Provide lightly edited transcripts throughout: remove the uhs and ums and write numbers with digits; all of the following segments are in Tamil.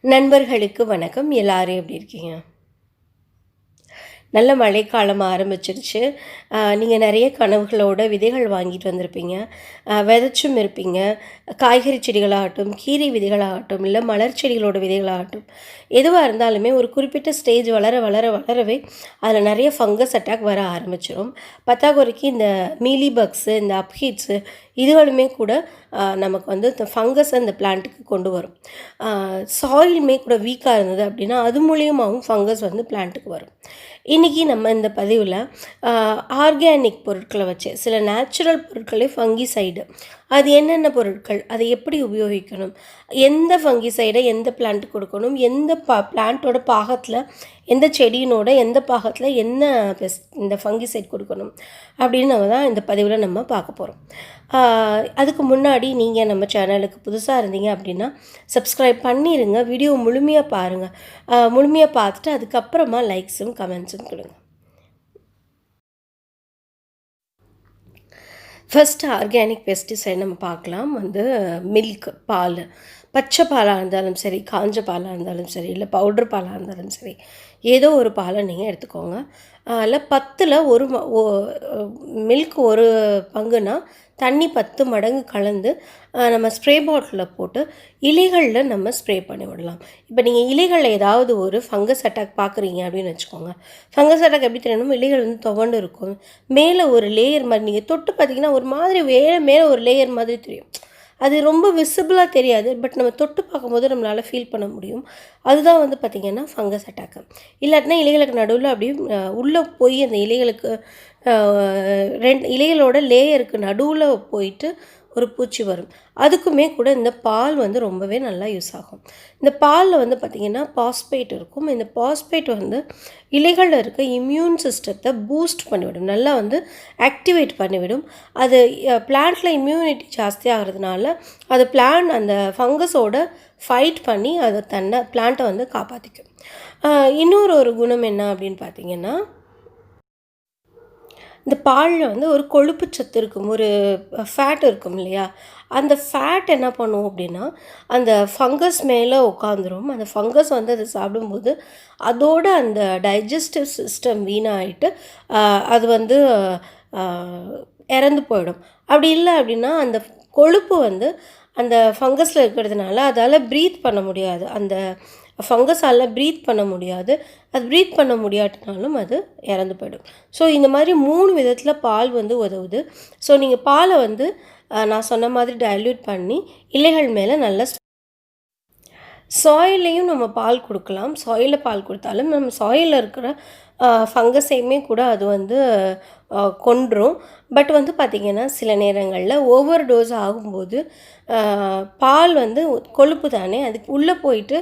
நண்பர்களுக்கு வணக்கம். எல்லாரும் எப்படி இருக்கீங்க? நல்ல மழைக்காலம் ஆரம்பிச்சிருச்சு. நீங்கள் நிறைய கனவுகளோட விதைகள் வாங்கிட்டு வந்திருப்பீங்க. விதைச்சும் இருப்பீங்க. காய்கறி செடிகளாகட்டும், கீரை விதைகளாகட்டும், இல்லை மலர் செடிகளோட விதைகளாகட்டும், எதுவாக இருந்தாலுமே ஒரு குறிப்பிட்ட ஸ்டேஜ் வளர வளர வளரவே அதில் நிறைய ஃபங்கஸ் அட்டாக் வர ஆரம்பிச்சிடும். பத்தாக்குறைக்கு இந்த மீலி பக்ஸு, இந்த அப்ஹீட்ஸு இதுகளுமே கூட நமக்கு வந்து இந்த ஃபங்கஸ் அந்த பிளான்ட்டுக்கு கொண்டு வரும். சாயிலுமே கூட வீக்காக இருந்தது அப்படின்னா அது மூலியமாகவும் ஃபங்கஸ் வந்து பிளான்ட்டுக்கு வரும். இன்றைக்கி நம்ம இந்த பதிவில் ஆர்கானிக் பொருட்களை வச்சு சில நேச்சுரல் பொருட்களே ஃபங்கிசைடு, அது என்னென்ன பொருட்கள், அதை எப்படி உபயோகிக்கணும், எந்த ஃபங்கிசைடை எந்த பிளான்ட்டுக்கு கொடுக்கணும், எந்த பிளான்ட்டோட பாகத்தில், எந்த செடியினோட எந்த பாகத்தில் என்ன இந்த ஃபங்கிசைட் கொடுக்கணும் அப்படின்னு நம்ம தான் இந்த பதிவில் நம்ம பார்க்க போகிறோம். அதுக்கு முன்னாடி நீங்கள் நம்ம சேனலுக்கு புதுசாக இருந்தீங்க அப்படின்னா சப்ஸ்கிரைப் பண்ணிடுங்க. வீடியோ முழுமையாக பாருங்கள். முழுமையாக பார்த்துட்டு அதுக்கப்புறமா லைக்ஸும் கமெண்ட்ஸும் கொடுங்க. ஃபஸ்ட்டு ஆர்கானிக் பெஸ்டிசைட் நம்ம பார்க்கலாம். வந்து மில்க், பால், பச்சை பாலாக இருந்தாலும் சரி, காஞ்ச பாலாக இருந்தாலும் சரி, இல்லை பவுட்ரு பாலாக இருந்தாலும் சரி, ஏதோ ஒரு பாலை நீங்கள் எடுத்துக்கோங்க. இல்லை 10ல் ஒரு மில்க் ஒரு பங்குனா தண்ணி 10 மடங்கு கலந்து நம்ம ஸ்ப்ரே பாட்டிலில் போட்டு இலைகளில் நம்ம ஸ்ப்ரே பண்ணி விடலாம். இப்போ நீங்கள் இலைகளில் ஏதாவது ஒரு ஃபங்கஸ் அட்டாக் பார்க்குறீங்க அப்படின்னு வச்சுக்கோங்க. ஃபங்கஸ் அட்டாக் எப்படி தெரியணும்? இலைகள் வந்து துவண்டு இருக்கும். மேலே ஒரு லேயர் மாதிரி நீங்கள் தொட்டு பார்த்தீங்கன்னா ஒரு மாதிரி மேலே ஒரு லேயர் மாதிரி தெரியும். அது ரொம்ப விசிபிளாக தெரியாது, பட் நம்ம தொட்டு பார்க்கும்போது நம்மளால் ஃபீல் பண்ண முடியும். அதுதான் வந்து பார்த்திங்கன்னா ஃபங்கஸ் அட்டாக்கு. இல்லாட்டினா இலைகளுக்கு நடுவில் அப்படியே உள்ளே போய் அந்த இலைகளுக்கு 2 இலைகளோட லேயருக்கு நடுவில் போயிட்டு ஒரு பூச்சி வரும். அதுக்குமே கூட இந்த பால் வந்து ரொம்பவே நல்லா யூஸ் ஆகும். இந்த பாலில் வந்து பார்த்திங்கன்னா பாஸ்பேட் இருக்கும். இந்த பாஸ்பேட் வந்து இலைகளில் இருக்க இம்யூன் சிஸ்டத்தை பூஸ்ட் பண்ணிவிடும், நல்லா வந்து ஆக்டிவேட் பண்ணிவிடும். அது பிளான்ட்டில் இம்யூனிட்டி ஜாஸ்தி ஆகிறதுனால அது அந்த ஃபங்கஸோட ஃபைட் பண்ணி அதை பிளான்ட்டை வந்து காப்பாற்றிக்கும். இன்னொரு குணம் என்ன அப்படின்னு பார்த்திங்கன்னா, இந்த பாலில் வந்து ஒரு கொழுப்பு சத்து இருக்கும், ஒரு ஃபேட் இருக்கும் இல்லையா? அந்த ஃபேட் என்ன பண்ணும் அப்படின்னா அந்த ஃபங்கஸ் மேலே உட்காந்துரும். அந்த ஃபங்கஸ் வந்து அதை சாப்பிடும்போது அதோட அந்த டைஜஸ்டிவ் சிஸ்டம் வீணாகிட்டு அது வந்து இறந்து போயிடும். அப்படி இல்லை அப்படின்னா அந்த கொழுப்பு வந்து அந்த ஃபங்கஸில் இருக்கிறதுனால அதால் ப்ரீத் பண்ண முடியாது, அந்த ஃபங்கஸால் ப்ரீத் பண்ண முடியாது. அது ப்ரீத் பண்ண முடியாட்டினாலும் அது இறந்து போயிடும். ஸோ இந்த மாதிரி 3 விதத்தில் பால் வந்து உதவுது. ஸோ நீங்கள் பாலை வந்து நான் சொன்ன மாதிரி டைல்யூட் பண்ணி இலைகள் மேலே நல்லா சாயிலையும் நம்ம பால் கொடுக்கலாம். சாயிலில் பால் கொடுத்தாலும் நம்ம சாயிலில் இருக்கிற ஃபங்கஸையுமே கூட அது வந்து கொன்றும். பட் வந்து பார்த்திங்கன்னா சில நேரங்களில் ஓவர் டோஸ் ஆகும்போது பால் வந்து கொழுப்பு தானே, அதுக்கு உள்ளே போயிட்டு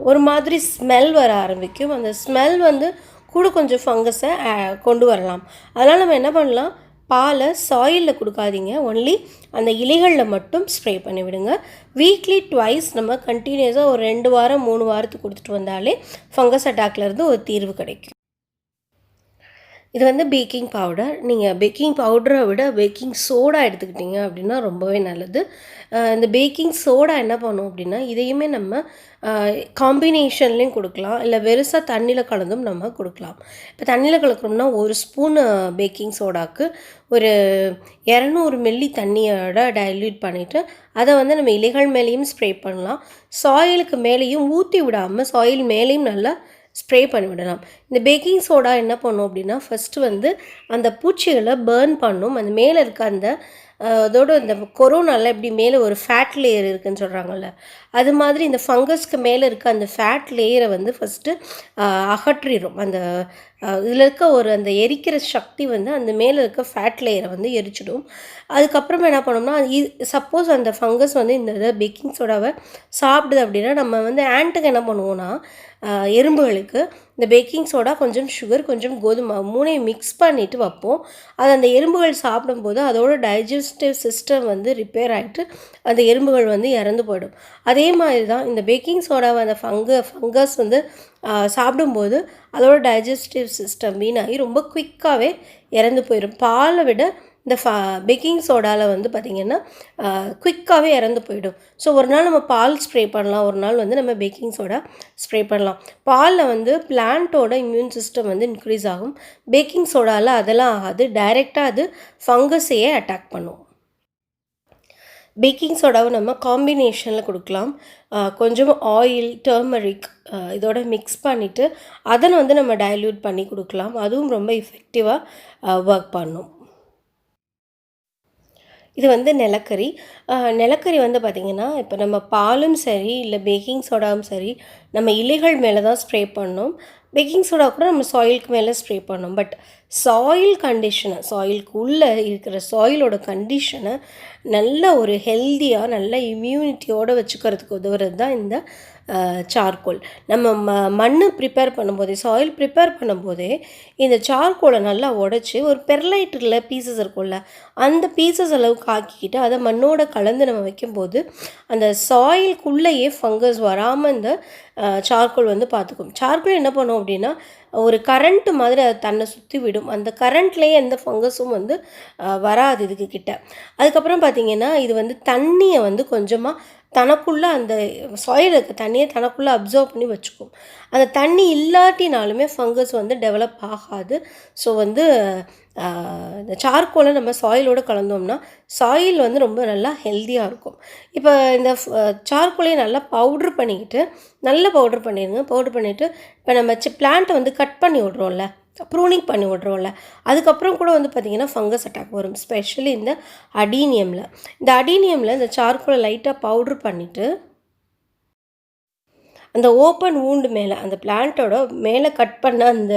ஒரு மாதிரி ஸ்மெல் வர ஆரம்பிக்கும். அந்த ஸ்மெல் வந்து கூட கொஞ்சம் ஃபங்கஸை கொண்டு வரலாம். அதனால் நம்ம என்ன பண்ணலாம், பாலை சாயிலில் கொடுக்காதீங்க, ஒன்லி அந்த இலைகளில் மட்டும் ஸ்ப்ரே பண்ணி விடுங்க. வீக்லி ட்வைஸ் நம்ம கண்டினியூஸாக ஒரு 2 வாரம் 3 வாரத்துக்கு கொடுத்துட்டு வந்தாலே ஃபங்கஸ் அட்டாக்லேருந்து ஒரு தீர்வு கிடைக்கும். இது வந்து பேக்கிங் பவுடர். நீங்கள் பேக்கிங் பவுடரை விட பேக்கிங் சோடா எடுத்துக்கிட்டிங்க அப்படின்னா ரொம்பவே நல்லது. இந்த பேக்கிங் சோடா என்ன பண்ணும் அப்படின்னா இதையுமே நம்ம காம்பினேஷன்லேயும் கொடுக்கலாம், இல்லை வெறுசாக தண்ணியில் கலந்தும் நம்ம கொடுக்கலாம். இப்போ தண்ணியில் கலக்கிறோம்னா 1 ஸ்பூன் பேக்கிங் சோடாவுக்கு ஒரு 200 மில்லி தண்ணியோட டைல்யூட் பண்ணிவிட்டு அதை வந்து நம்ம இலைகள் மேலேயும் ஸ்ப்ரே பண்ணலாம். சாயிலுக்கு மேலேயும் ஊற்றி விடாமல் சாயில் மேலேயும் நல்லா ஸ்ப்ரே பண்ணிவிடலாம். இந்த பேக்கிங் சோடா என்ன பண்ணும் அப்படின்னா ஃபஸ்ட்டு வந்து அந்த பூச்சிகளை பர்ன் பண்ணும். அந்த மேலே இருக்க அந்த அதோட இந்த கொரோனாவில் எப்படி மேலே ஒரு ஃபேட் லேயர் இருக்குதுன்னு சொல்கிறாங்கல்ல, அது மாதிரி இந்த ஃபங்கஸ்க்கு மேலே இருக்க அந்த ஃபேட் லேயரை வந்து ஃபஸ்ட்டு அகற்றிடும். அந்த இதில் இருக்க அந்த எரிக்கிற சக்தி வந்து அந்த மேலே இருக்க ஃபேட் லேயரை வந்து எரிச்சிடும். அதுக்கப்புறமா என்ன பண்ணோம்னா சப்போஸ் அந்த ஃபங்கஸ் வந்து இந்த பேக்கிங் சோடாவை சாப்பிடுது அப்படின்னா நம்ம வந்து ஆண்ட்டுக்கு என்ன பண்ணுவோன்னா எறும்புகளுக்கு இந்த பேக்கிங் சோடா, கொஞ்சம் சுகர், கொஞ்சம் கோதுமை 3ஐயும் மிக்ஸ் பண்ணிவிட்டு வைப்போம். அது அந்த எறும்புகள் சாப்பிடும்போது அதோட டைஜஸ்டிவ் சிஸ்டம் வந்து ரிப்பேர் ஆகிட்டு அந்த எறும்புகள் வந்து இறந்து போயிடும். அதே மாதிரி தான் இந்த பேக்கிங் சோடாவை அந்த ஃபங்கஸ் வந்து சாப்பிடும்போது அதோட டைஜஸ்டிவ் சிஸ்டம் வீணாகி ரொம்ப குயிக்காகவே இறந்து போயிடும். பாலை விட இந்த பேக்கிங் சோடாவில் வந்து பார்த்திங்கன்னா குயிக்காகவே இறந்து போயிடும். ஸோ ஒரு நாள் நம்ம பால் ஸ்ப்ரே பண்ணலாம், ஒரு நாள் வந்து நம்ம பேக்கிங் சோடா ஸ்ப்ரே பண்ணலாம். பாலில் வந்து பிளான்ட்டோட இம்யூன் சிஸ்டம் வந்து இன்க்ரீஸ் ஆகும். பேக்கிங் சோடாவில் அதெல்லாம் ஆகாது. டைரெக்டாக அது ஃபங்கஸையே அட்டாக் பண்ணும். பேக்கிங் சோடாவை நம்ம காம்பினேஷனில் கொடுக்கலாம். கொஞ்சம் ஆயில், டர்மரிக் இதோட மிக்ஸ் பண்ணிவிட்டு அதை வந்து நம்ம டைல்யூட் பண்ணி கொடுக்கலாம். அதுவும் ரொம்ப எஃபெக்டிவாக ஒர்க் பண்ணும். இது வந்து நிலக்கரி. நிலக்கரி வந்து பார்த்திங்கன்னா, இப்போ நம்ம பாலும் சரி, இல்லை பேக்கிங் சோடாவும் சரி, நம்ம இலைகள் மேலே தான் ஸ்ப்ரே பண்ணணும். பேக்கிங் சோடா கூட நம்ம சாயிலுக்கு மேலே ஸ்ப்ரே பண்ணணும். பட் சாயிலுக்கு உள்ளே இருக்கிற சாயிலோட கண்டிஷனை நல்ல ஒரு ஹெல்த்தியாக, நல்ல இம்யூனிட்டியோடு வச்சுக்கிறதுக்கு உதவுறது தான் இந்த சார்கோல். நம்ம மண் ப்ரிப்பேர் பண்ணும்போதே, சாயில் ப்ரிப்பேர் பண்ணும்போதே இந்த சார்கோலை நல்லா உடச்சி ஒரு பெர்லைட்டில் பீசஸ் இருக்கும்ல, அந்த பீசஸ் அளவுக்கு ஆக்கிக்கிட்டு அதை மண்ணோட கலந்து நம்ம வைக்கும்போது அந்த சாயிலுக்குள்ளேயே ஃபங்கஸ் வராமல் இந்த சார்கோல் வந்து பார்த்துக்கும். சார்கோல் என்ன பண்ணும் அப்படின்னா, ஒரு கரண்ட்டு மாதிரி அதை தன்னை சுற்றி விடும். அந்த கரண்ட்லேயே எந்த ஃபங்கஸும் வந்து வராது இதுக்கு கிட்ட. அதுக்கப்புறம் பார்த்திங்கன்னா, இது வந்து தண்ணியை வந்து கொஞ்சமாக தனக்குள்ளே, அந்த சாயில் இருக்க தண்ணியை தனக்குள்ளே அப்சர்வ் பண்ணி வச்சுக்கும். அந்த தண்ணி இல்லாட்டினாலுமே ஃபங்கஸ் வந்து டெவலப் ஆகாது. ஸோ வந்து இந்த சார்கோலை நம்ம சாயிலோடு கலந்தோம்னா சாயில் வந்து ரொம்ப நல்லா ஹெல்த்தியாக இருக்கும். இப்போ இந்த சார்கோலையை நல்லா பவுட்ரு பண்ணிக்கிட்டு, நல்லா பவுட்ரு பண்ணிடுங்க. பவுட்ரு பண்ணிவிட்டு இப்போ நம்ம பிளான்ட்டை வந்து கட் பண்ணி விட்றோம்ல, ப்ரூனிங் பண்ணி விட்றோம்ல, அதுக்கப்புறம் கூட வந்து பார்த்திங்கன்னா ஃபங்கஸ் அட்டாக் வரும். ஸ்பெஷலி இந்த அடீனியமில் இந்த சார்கோலை லைட்டாக பவுட்ரு பண்ணிவிட்டு அந்த ஓப்பன் வூண்டு மேலே, அந்த பிளான்ட்டோட மேலே கட் பண்ண அந்த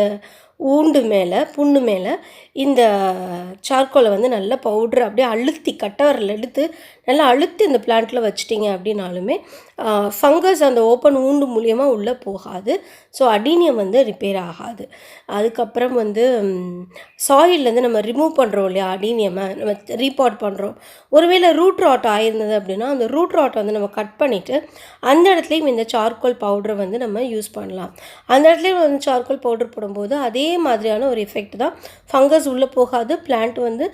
புண்ணு மேலே இந்த சார்கோலை வந்து நல்லா பவுட்ரு அப்படியே அழுத்தி, கட்டவரில் எடுத்து நல்லா அழுத்தி இந்த பிளான்ட்டில் வச்சிட்டிங்க அப்படின்னாலுமே ஃபங்கஸ் அந்த ஓப்பன் வூண்டு மூலிமா உள்ளே போகாது. ஸோ அடீனியம் வந்து ரிப்பேர் ஆகாது. அதுக்கப்புறம் வந்து சாயில்லேருந்து நம்ம ரிமூவ் பண்ணுறோம் இல்லையா, அடீனியமை நம்ம ரீபாட் பண்ணுறோம். ஒருவேளை ரூட் ராட் ஆயிருந்தது அப்படின்னா அந்த ரூட் ராட்டை வந்து நம்ம கட் பண்ணிவிட்டு அந்த இடத்துலையும் இந்த சார்கோல் பவுடரை வந்து நம்ம யூஸ் பண்ணலாம். அந்த இடத்துலையும் வந்து சார்கோல் பவுடர் போடும்போது அதே மாதிரியான ஒரு எஃபெக்ட் தான். ஃபங்கஸ் உள்ளே போகாது. பிளான்ட் வந்து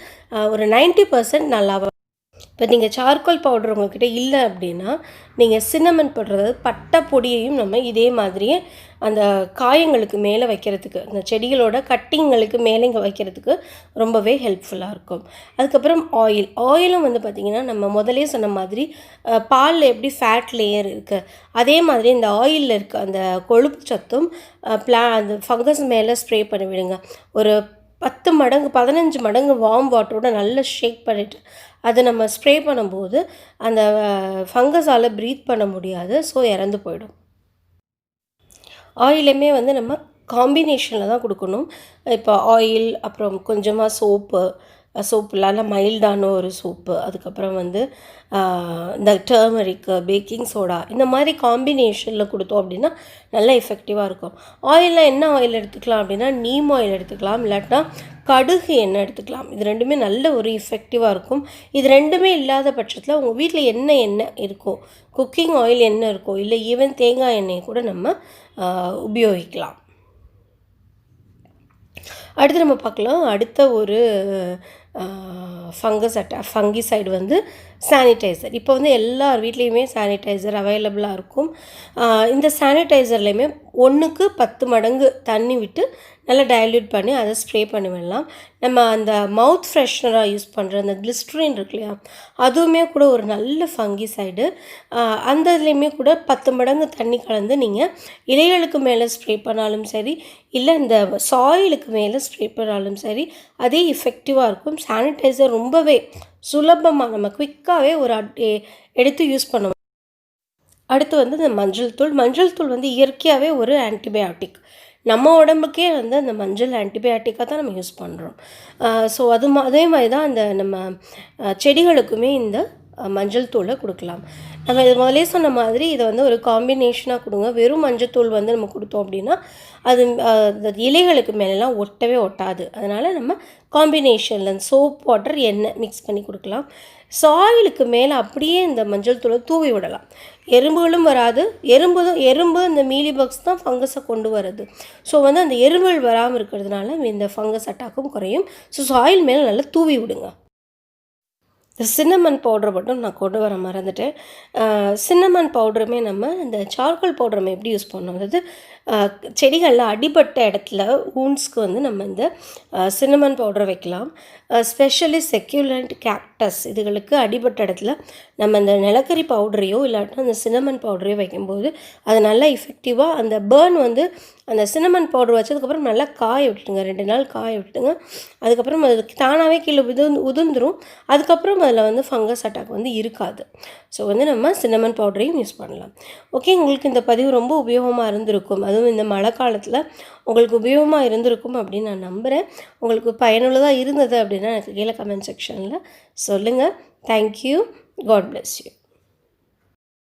ஒரு 90% நல்லா. இப்போ நீங்கள் சார்கோல் பவுடர் உங்கள்கிட்ட இல்லை அப்படின்னா நீங்கள் சின்னமன் போடுறது, பட்டை பொடியையும் நம்ம இதே மாதிரியே அந்த காயங்களுக்கு மேலே வைக்கிறதுக்கு, அந்த செடிகளோட கட்டிங்களுக்கு மேலே இங்கே வைக்கிறதுக்கு ரொம்பவே ஹெல்ப்ஃபுல்லாக இருக்கும். அதுக்கப்புறம் ஆயிலும் வந்து பார்த்திங்கன்னா, நம்ம முதலே சொன்ன மாதிரி பாலில் எப்படி ஃபேட் லேயர் இருக்குது, அதே மாதிரி இந்த ஆயிலில் இருக்க அந்த கொழுப்பு சத்தும் அந்த ஃபங்கஸ் மேலே ஸ்ப்ரே பண்ணி விடுங்க. ஒரு 10 மடங்கு 15 மடங்கு வார்ம் வாட்டரோட நல்லா ஷேக் பண்ணிவிட்டு அதை நம்ம ஸ்ப்ரே பண்ணும்போது அந்த ஃபங்கஸால் ப்ரீத் பண்ண முடியாது. ஸோ இறந்து போயிடும். ஆயிலுமே வந்து நம்ம காம்பினேஷனில் தான் கொடுக்கணும். இப்போ ஆயில், அப்புறம் கொஞ்சமாக சோப்பு இல்லாத மைல்டான ஒரு சோப்பு, அதுக்கப்புறம் வந்து இந்த டர்மரிக்கு, பேக்கிங் சோடா, இந்த மாதிரி காம்பினேஷனில் கொடுத்தோம் அப்படின்னா நல்லா எஃபெக்டிவாக இருக்கும். ஆயிலில் என்ன ஆயில் எடுத்துக்கலாம் அப்படின்னா, நீம் ஆயில் எடுத்துக்கலாம், இல்லாட்டினா கடுகு எண்ணெய் எடுத்துக்கலாம். இது ரெண்டுமே நல்ல ஒரு எஃபெக்டிவாக இருக்கும். இது ரெண்டுமே இல்லாத பட்சத்தில் உங்கள் வீட்டில் என்ன எண்ணெய் இருக்கோ, குக்கிங் ஆயில் என்ன இருக்கோ, இல்லை ஈவன் தேங்காய் எண்ணெயை கூட நம்ம உபயோகிக்கலாம். அடுத்து நம்ம பார்க்கலாம், அடுத்த ஒரு ஃபங்கிசைடு வந்து சானிடைசர். இப்போ வந்து எல்லார் வீட்லேயுமே சானிடைசர் அவைலபிளாக இருக்கும். இந்த சானிடைசர்லேயுமே 1க்கு 10 மடங்கு தண்ணி விட்டு நல்லா டைல்யூட் பண்ணி அதை ஸ்ப்ரே பண்ணி விடலாம். நம்ம அந்த மவுத் ஃப்ரெஷ்னராக யூஸ் பண்ணுற அந்த கிளிஸ்ட்ரின் இருக்கு இல்லையா, அதுவுமே கூட ஒரு நல்ல ஃபங்கிசைடு. அந்த இதுலேயுமே கூட 10 மடங்கு தண்ணி கலந்து நீங்கள் இலைகளுக்கு மேலே ஸ்ப்ரே பண்ணாலும் சரி, இல்லை இந்த சாயிலுக்கு மேலே ஸ்ப்ரே பண்ணாலும் சரி, அதே எஃபெக்டிவாக இருக்கும். சானிடைசர் ரொம்பவே சுலபமாக நம்ம குயிக்காகவே ஒரு எடுத்து யூஸ் பண்ணுவோம். அடுத்து வந்து இந்த மஞ்சள் தூள் வந்து இயற்கையாகவே ஒரு ஆன்டிபயாட்டிக். நம்ம உடம்புக்கே வந்து அந்த மஞ்சள் ஆன்டிபயாட்டிக்காக தான் நம்ம யூஸ் பண்ணுறோம். ஸோ அதே மாதிரி தான் அந்த நம்ம செடிகளுக்குமே இந்த மஞ்சள் தூளை கொடுக்கலாம். நம்ம இது முதலே சொன்ன மாதிரி இதை வந்து ஒரு காம்பினேஷனாக கொடுங்க. வெறும் மஞ்சள் வந்து நம்ம கொடுத்தோம் அப்படின்னா அது இலைகளுக்கு மேலெலாம் ஒட்டவே ஒட்டாது. அதனால் நம்ம காம்பினேஷனில் சோப், வாட்டர், எண்ணெய் மிக்ஸ் பண்ணி கொடுக்கலாம். சாயிலுக்கு மேலே அப்படியே இந்த மஞ்சள் தூளை தூவி விடலாம். எறும்புகளும் வராது. எறும்பு இந்த மீலி பக்ஸ் தான் ஃபங்கஸை கொண்டு வருது. ஸோ வந்து அந்த எறும்புகள் வராமல் இருக்கிறதுனால இந்த ஃபங்கஸ் அட்டாக்கும் குறையும். ஸோ சாயில் மேலே நல்லா தூவி விடுங்க. இந்த சின்னமன் பவுடர் மட்டும் நான் கொண்டு வர மறந்துட்டேன். சின்னமன் பவுடருமே நம்ம இந்த சார்கோல் பவுடர் நம்ம எப்படி யூஸ் பண்ணோம், அதாவது செடிகளில் அடிபட்ட இடத்துல வூண்ட்ஸ்க்கு வந்து நம்ம இந்த சின்னமன் பவுடரை வைக்கலாம். ஸ்பெஷலி செக்யூலண்ட், கேக்டஸ் இதுகளுக்கு அடிபட்ட இடத்துல நம்ம இந்த நிலக்கரி பவுடரையோ இல்லாட்டினா அந்த சின்னமன் பவுடரையோ வைக்கும்போது அது நல்லா எஃபெக்டிவாக அந்த பேர்ன் வந்து அந்த சின்னமன் பவுடர் வச்சதுக்கப்புறம் நல்லா காய விட்டுடுங்க, 2 நாள் காய விட்டுடுங்க. அதுக்கப்புறம் அது தானாகவே கீழே உதிர்ந்துடும். அதுக்கப்புறம் அதில் வந்து ஃபங்கஸ் அட்டாக் வந்து இருக்காது. ஸோ வந்து நம்ம சின்னமன் பவுடரையும் யூஸ் பண்ணலாம். ஓகே, உங்களுக்கு இந்த பதிவு ரொம்ப உபயோகமாக இருந்திருக்கும். அதுவும் இந்த மழை காலத்தில் உங்களுக்கு உபயோகமாக இருந்திருக்கும் அப்படின்னு நான் நம்புகிறேன். உங்களுக்கு பயனுள்ளதாக இருந்தது அப்படின்னா எனக்கு கீழே கமெண்ட் செக்ஷனில் சொல்லுங்கள். தேங்க்யூ. God bless you.